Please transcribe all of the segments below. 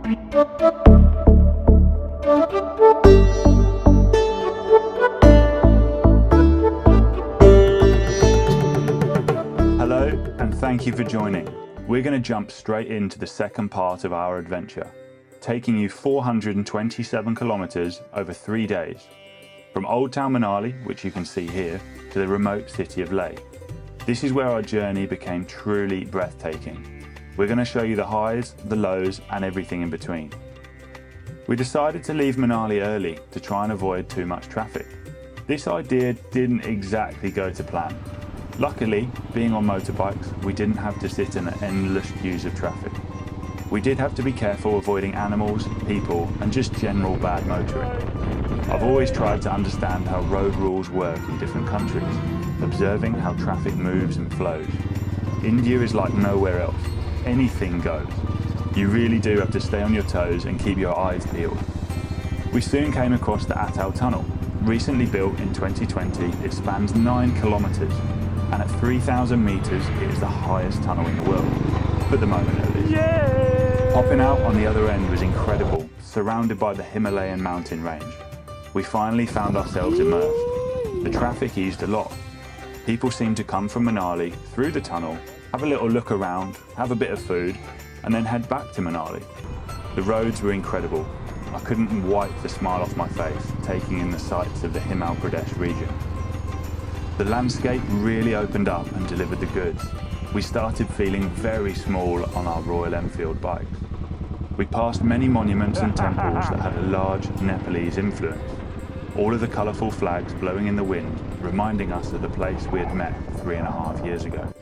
Hello, and thank you for joining. We're going to jump straight into the second part of our adventure, taking you 427 kilometers over 3 days, from Old Town Manali, which you can see here, to the remote city of Leh. This is where our journey became truly breathtaking. We're going to show you the highs, the lows, and everything in between. We decided to leave Manali early to try and avoid too much traffic. This idea didn't exactly go to plan. Luckily, being on motorbikes, we didn't have to sit in endless queues of traffic. We did have to be careful avoiding animals, people, and just general bad motoring. I've always tried to understand how road rules work in different countries, observing how traffic moves and flows. India is like nowhere else. Anything goes. You really do have to stay on your toes and keep your eyes peeled. We soon came across the Atal Tunnel. Recently built in 2020, it spans 9 kilometers, and at 3,000 meters, it is the highest tunnel in the world, at the moment at least. Yay! Popping out on the other end was incredible, surrounded by the Himalayan mountain range. We finally found ourselves immersed. The traffic eased a lot. People seemed to come from Manali, through the tunnel, have a little look around, have a bit of food, and then head back to Manali. The roads were incredible. I couldn't wipe the smile off my face, taking in the sights of the Himachal Pradesh region. The landscape really opened up and delivered the goods. We started feeling very small on our Royal Enfield bikes. We passed many monuments and temples that had a large Nepalese influence. All of the colourful flags blowing in the wind, reminding us of the place we had met 3.5 years ago.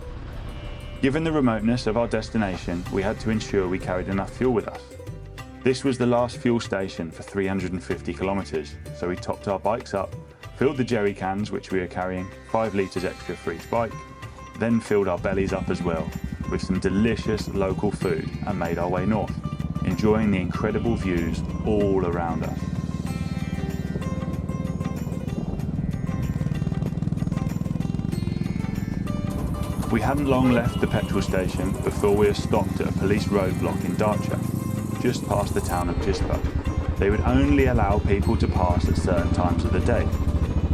Given the remoteness of our destination, we had to ensure we carried enough fuel with us. This was the last fuel station for 350 kilometres, so we topped our bikes up, filled the jerry cans which we were carrying, 5 litres extra for each bike, then filled our bellies up as well with some delicious local food and made our way north, enjoying the incredible views all around us. We hadn't long left the petrol station before we were stopped at a police roadblock in Darcha, just past the town of Chispa. They would only allow people to pass at certain times of the day.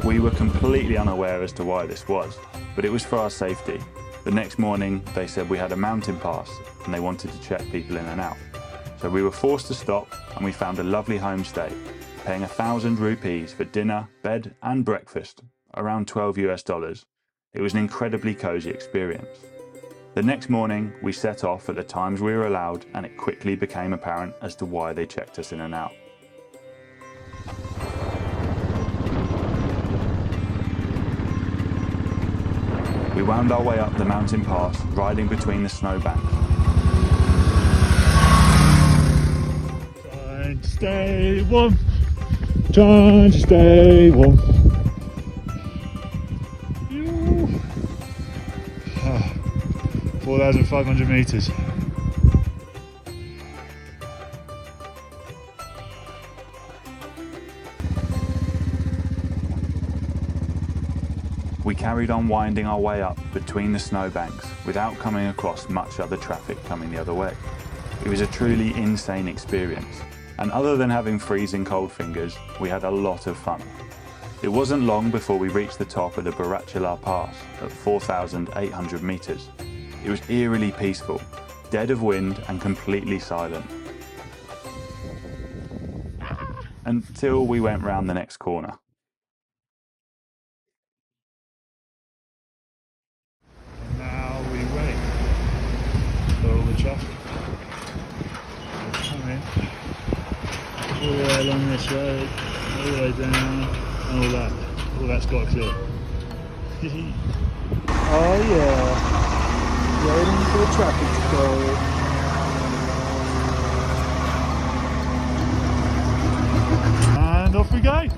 We were completely unaware as to why this was, but it was for our safety. The next morning they said we had a mountain pass and they wanted to check people in and out. So we were forced to stop and we found a lovely homestay, paying 1,000 rupees for dinner, bed and breakfast, around $12 US. It was an incredibly cozy experience. The next morning we set off at the times we were allowed and it quickly became apparent as to why they checked us in and out. We wound our way up the mountain pass, riding between the snowbanks. Trying to stay warm, trying to stay warm. 4,500 meters. We carried on winding our way up between the snowbanks without coming across much other traffic coming the other way. It was a truly insane experience, and other than having freezing cold fingers, we had a lot of fun. It wasn't long before we reached the top of the Baralacha La Pass at 4,800 meters. It was eerily peaceful, dead of wind and completely silent. Until we went round the next corner. And now we wait for all the traffic to come in. All the way along this road, all the way down, and all that. All that's got to clear. Oh yeah. Waiting for the traffic to clear. And off we go.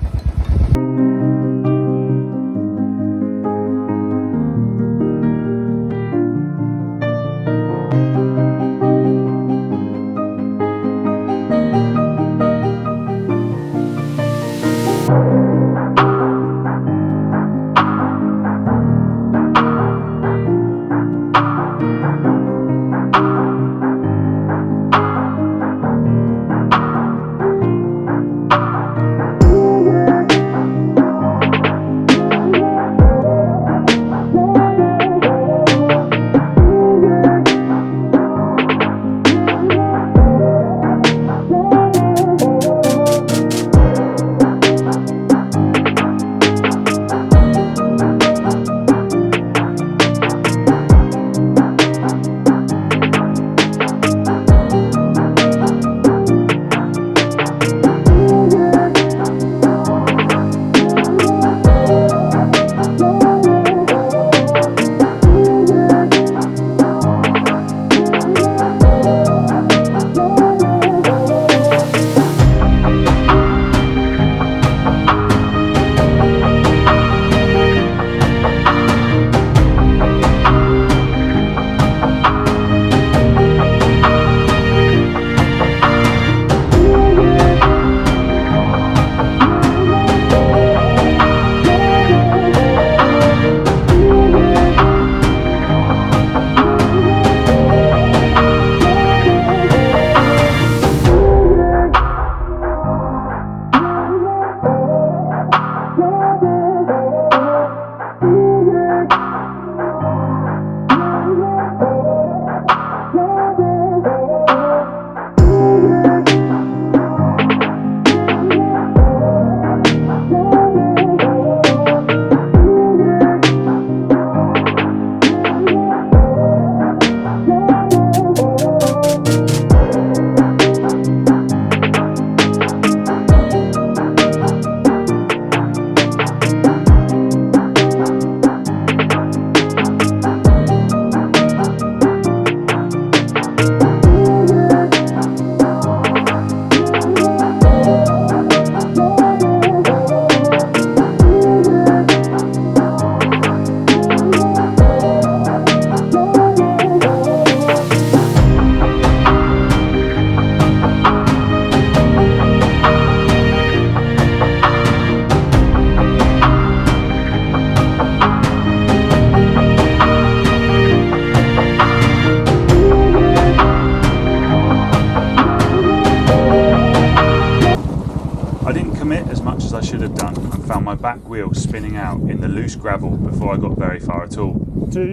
found my back wheel spinning out in the loose gravel before I got very far at all.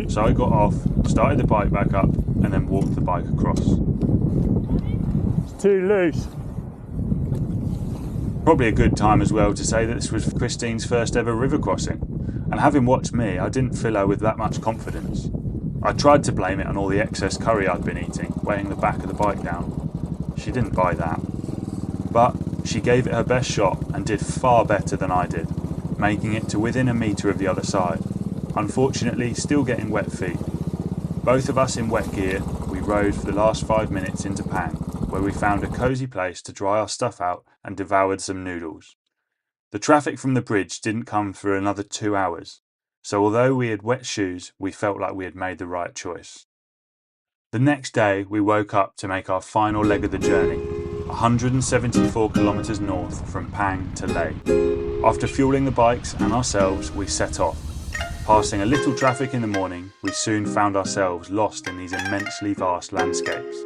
So I got off, started the bike back up, and then walked the bike across. It's too loose. Probably a good time as well to say that this was Christine's first ever river crossing, and having watched me, I didn't fill her with that much confidence. I tried to blame it on all the excess curry I'd been eating, weighing the back of the bike down. She didn't buy that. But she gave it her best shot and did far better than I did, making it to within a metre of the other side. Unfortunately, still getting wet feet. Both of us in wet gear, we rode for the last 5 minutes into Pang, where we found a cosy place to dry our stuff out and devoured some noodles. The traffic from the bridge didn't come for another 2 hours, so although we had wet shoes, we felt like we had made the right choice. The next day, we woke up to make our final leg of the journey, 174 kilometres north from Pang to Leh. After fueling the bikes and ourselves, we set off. Passing a little traffic in the morning, we soon found ourselves lost in these immensely vast landscapes.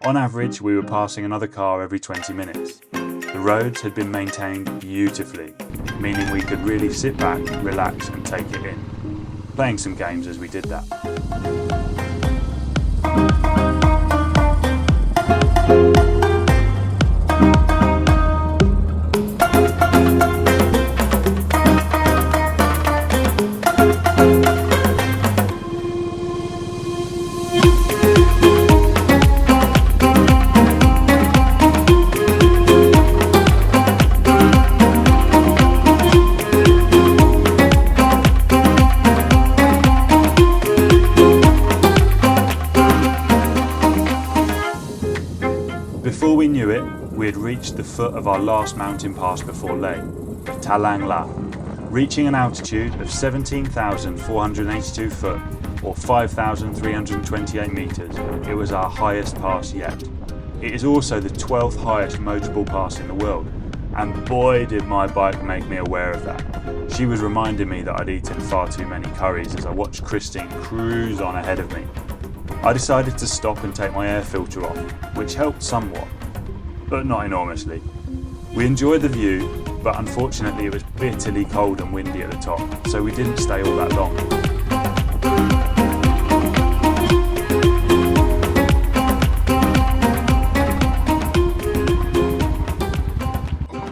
On average, we were passing another car every 20 minutes. The roads had been maintained beautifully, meaning we could really sit back, relax and take it in, playing some games as we did that. Before we knew it, we had reached the foot of our last mountain pass before Leh, Taglang La. Reaching an altitude of 17,482 foot, or 5,328 metres, it was our highest pass yet. It is also the 12th highest motorable pass in the world, and boy did my bike make me aware of that. She was reminding me that I'd eaten far too many curries as I watched Christine cruise on ahead of me. I decided to stop and take my air filter off, which helped somewhat, but not enormously. We enjoyed the view, but unfortunately it was bitterly cold and windy at the top, so we didn't stay all that long.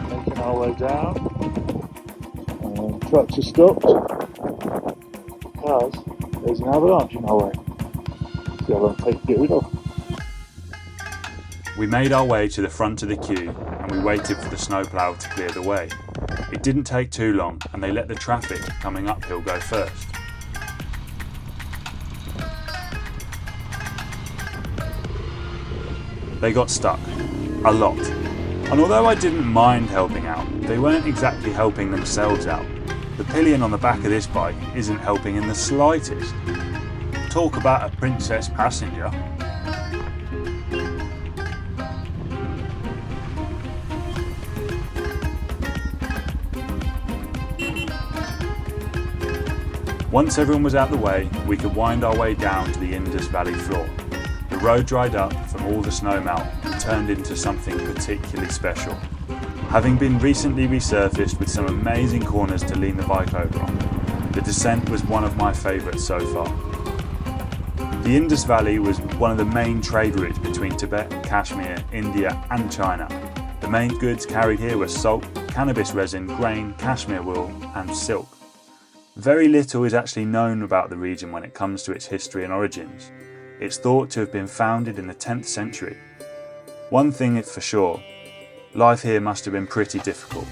Making our way down. Trucks are stopped because there's an avalanche in our way. So I'm going to get rid of. We made our way to the front of the queue and we waited for the snowplow to clear the way. It didn't take too long and they let the traffic coming uphill go first. They got stuck. A lot. And although I didn't mind helping out, they weren't exactly helping themselves out. The pillion on the back of this bike isn't helping in the slightest. Talk about a princess passenger. Once everyone was out the way, we could wind our way down to the Indus Valley floor. The road dried up from all the snow melt and turned into something particularly special. Having been recently resurfaced with some amazing corners to lean the bike over on, the descent was one of my favourites so far. The Indus Valley was one of the main trade routes between Tibet, Kashmir, India and China. The main goods carried here were salt, cannabis resin, grain, cashmere wool and silk. Very little is actually known about the region when it comes to its history and origins. It's thought to have been founded in the 10th century. One thing is for sure, life here must have been pretty difficult.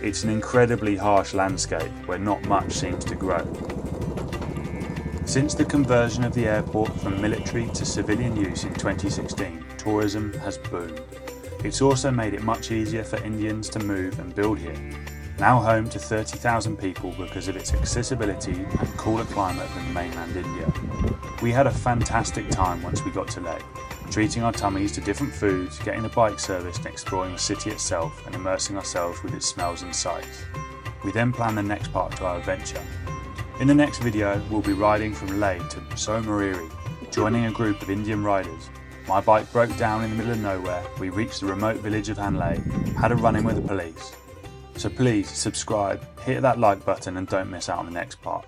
It's an incredibly harsh landscape where not much seems to grow. Since the conversion of the airport from military to civilian use in 2016, tourism has boomed. It's also made it much easier for Indians to move and build here. Now home to 30,000 people because of its accessibility and cooler climate than mainland India. We had a fantastic time once we got to Leh, treating our tummies to different foods, getting the bike serviced and exploring the city itself and immersing ourselves with its smells and sights. We then planned the next part to our adventure. In the next video, we'll be riding from Leh to Somariri, joining a group of Indian riders. My bike broke down in the middle of nowhere, we reached the remote village of Hanley, had a run-in with the police. So please subscribe, hit that like button and don't miss out on the next part.